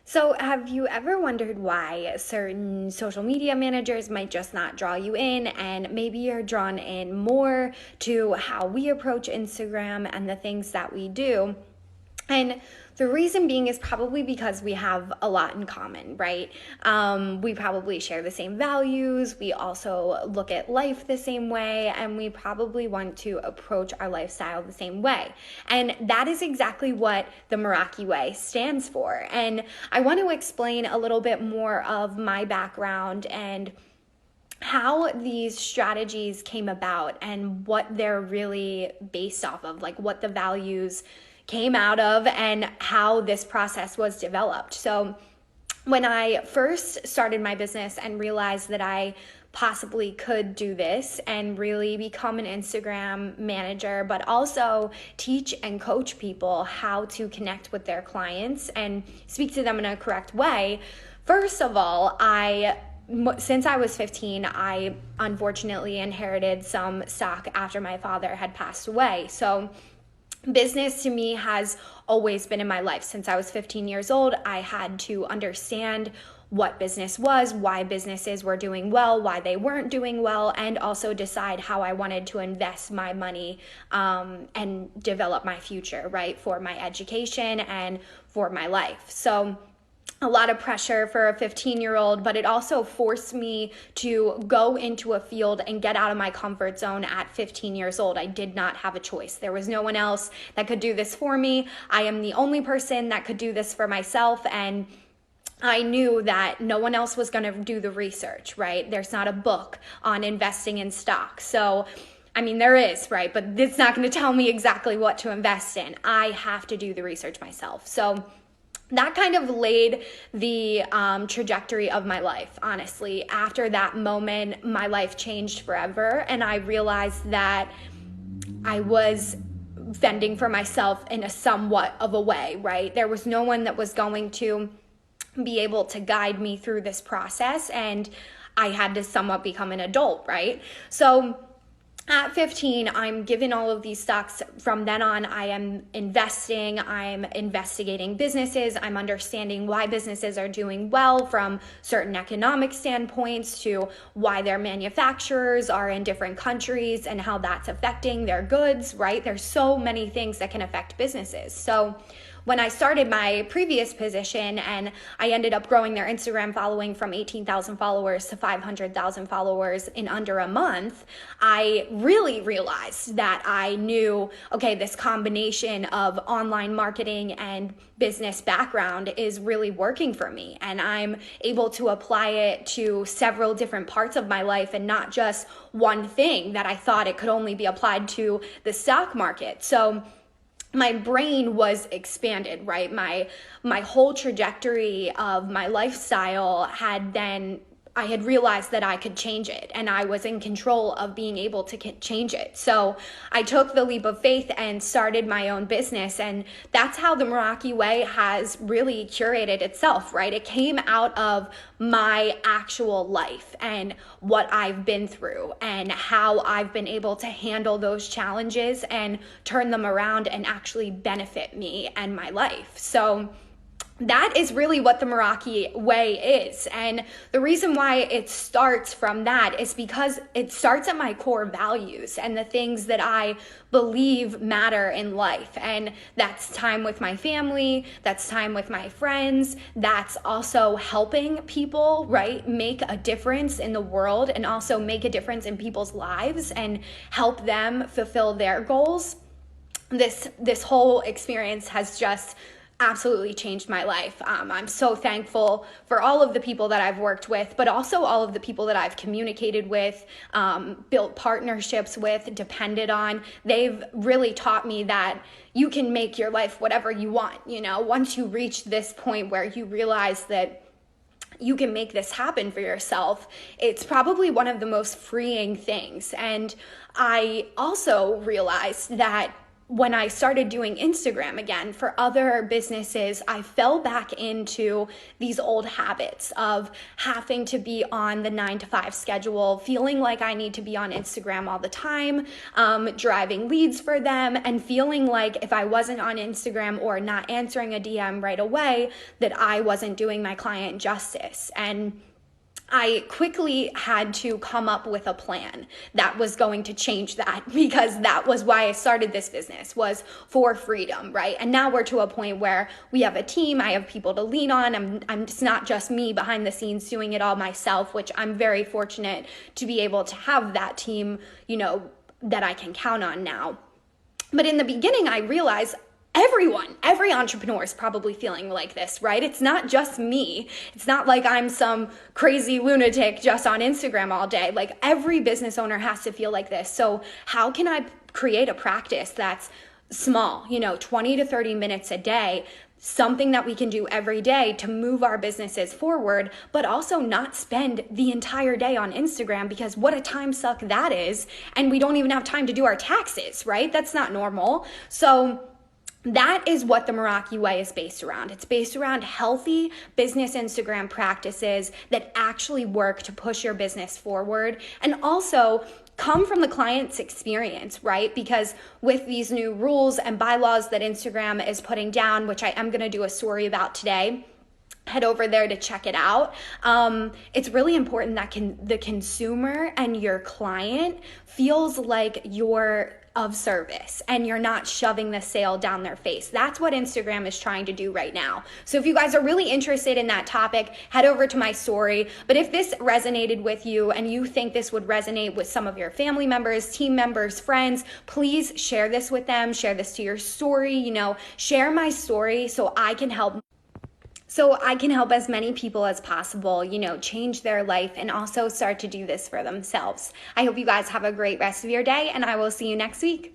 So, have you ever wondered why certain social media managers might just not draw you in, and maybe you're drawn in more to how we approach Instagram and the things that we do? And the reason being is probably because we have a lot in common, right? We probably share the same values. We also look at life the same way, and we probably want to approach our lifestyle the same way. And that is exactly what the Meraki Way stands for. And I want to explain a little bit more of my background and how these strategies came about and what they're really based off of, like what the values came out of and how this process was developed. So, when I first started my business and realized that I possibly could do this and really become an Instagram manager, but also teach and coach people how to connect with their clients and speak to them in a correct way, first of all, since I was 15, I unfortunately inherited some stock after my father had passed away. So business to me has always been in my life. Since I was 15 years old, I had to understand what business was, why businesses were doing well, why they weren't doing well, and also decide how I wanted to invest my money and develop my future, right, for my education and for my life. So a lot of pressure for a 15-year-old, but it also forced me to go into a field and get out of my comfort zone at 15 years old. I did not have a choice. There was no one else that could do this for me. I am the only person that could do this for myself, and I knew that no one else was going to do the research, right? There's not a book on investing in stock. So I mean, there is, right? But it's not going to tell me exactly what to invest in. I have to do the research myself. So that kind of laid the trajectory of my life, honestly. After that moment, my life changed forever, and I realized that I was fending for myself in a somewhat of a way, right? There was no one that was going to be able to guide me through this process, and I had to somewhat become an adult, right? So at 15, I'm given all of these stocks. From then on, I am investing, I'm investigating businesses, I'm understanding why businesses are doing well from certain economic standpoints to why their manufacturers are in different countries and how that's affecting their goods, right? There's so many things that can affect businesses. So when I started my previous position and I ended up growing their Instagram following from 18,000 followers to 500,000 followers in under a month, I really realized that I knew, okay, this combination of online marketing and business background is really working for me. And I'm able to apply it to several different parts of my life and not just one thing that I thought it could only be applied to the stock market. So my brain was expanded, right? My whole trajectory of my lifestyle I had realized that I could change it, and I was in control of being able to change it. So I took the leap of faith and started my own business, and that's how the Meraki Way has really curated itself, right? It came out of my actual life and what I've been through and how I've been able to handle those challenges and turn them around and actually benefit me and my life. So that is really what the Meraki Way is. And the reason why it starts from that is because it starts at my core values and the things that I believe matter in life. And that's time with my family, that's time with my friends, that's also helping people, right? Make a difference in the world and also make a difference in people's lives and help them fulfill their goals. This whole experience has just absolutely changed my life. I'm so thankful for all of the people that I've worked with, but also all of the people that I've communicated with, built partnerships with, depended on. They've really taught me that you can make your life whatever you want. You know, once you reach this point where you realize that you can make this happen for yourself, it's probably one of the most freeing things. And I also realized that when I started doing Instagram again for other businesses, I fell back into these old habits of having to be on the 9 to 5 schedule, feeling like I need to be on Instagram all the time, driving leads for them, and feeling like if I wasn't on Instagram or not answering a DM right away, that I wasn't doing my client justice. And I quickly had to come up with a plan that was going to change that, because that was why I started this business, was for freedom, right? And now we're to a point where we have a team. I have people to lean on. It's not just me behind the scenes doing it all myself, which I'm very fortunate to be able to have that team, that I can count on now. But in the beginning, I realized every entrepreneur is probably feeling like this, right? It's not just me. It's not like I'm some crazy lunatic just on Instagram all day. Like, every business owner has to feel like this. So how can I create a practice that's small, 20 to 30 minutes a day, something that we can do every day to move our businesses forward, but also not spend the entire day on Instagram, because what a time suck that is. And we don't even have time to do our taxes, right? That's not normal. So that is what the Meraki Way is based around. It's based around healthy business Instagram practices that actually work to push your business forward, and also come from the client's experience, right? Because with these new rules and bylaws that Instagram is putting down, which I am going to do a story about today, head over there to check it out. It's really important that the consumer and your client feels like you're of service and you're not shoving the sale down their face. That's what Instagram is trying to do right now. So if you guys are really interested in that topic, head over to my story. But if this resonated with you and you think this would resonate with some of your family members, team members, friends, please share this with them. Share this to your story. Share my story so I can help as many people as possible, change their life and also start to do this for themselves. I hope you guys have a great rest of your day, and I will see you next week.